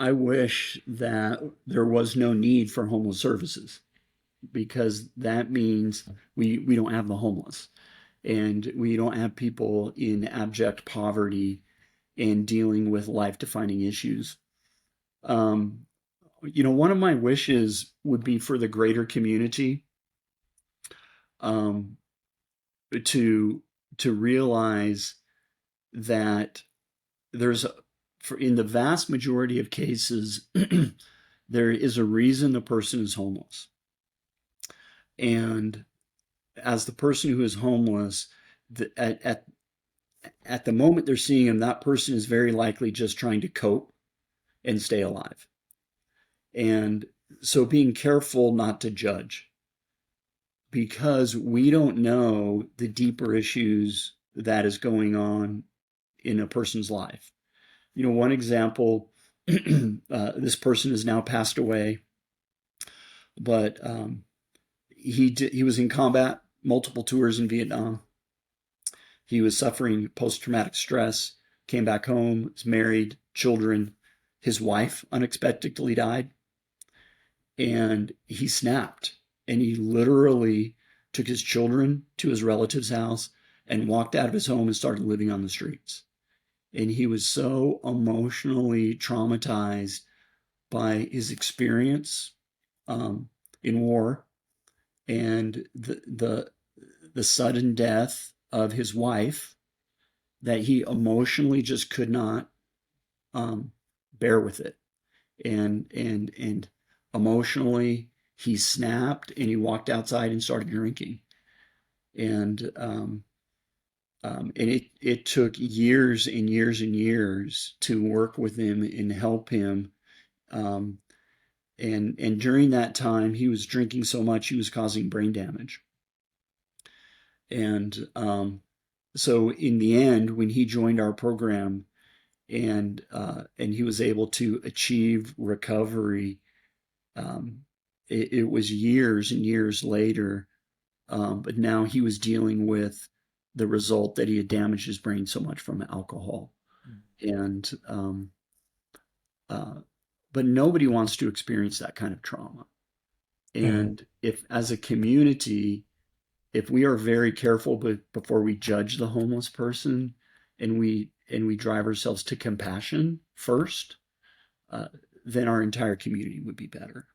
I wish that there was no need for homeless services, because that means we don't have the homeless, and we don't have people in abject poverty and dealing with life-defining issues. Um, one of my wishes would be for the greater community, um, to to realize that there's in the vast majority of cases there is a reason the person is homeless. And as the person who is homeless, the, at the moment they're seeing him, that person is very likely just trying to cope and stay alive. And so being careful not to judge, because we don't know the deeper issues that is going on in a person's life. One example, this person has now passed away, but he was in combat, multiple tours in Vietnam. He was suffering post-traumatic stress, came back home, is married, children. His wife unexpectedly died, and he snapped. And he literally took his children to his relative's house and walked out of his home and started living on the streets. And he was so emotionally traumatized by his experience, um, in war, and the sudden death of his wife, that he emotionally just could not, um, bear with it, and emotionally he snapped and he walked outside and started drinking. And it took years and years and years to work with him and help him. Um, and during that time, he was drinking so much he was causing brain damage. And so in the end, when he joined our program, and he was able to achieve recovery, it was years and years later. But now he was dealing with the result that he had damaged his brain so much from alcohol. And uh, but nobody wants to experience that kind of trauma. Mm. And if, as a community, if we are very careful before we judge the homeless person, and we drive ourselves to compassion first, uh, then our entire community would be better.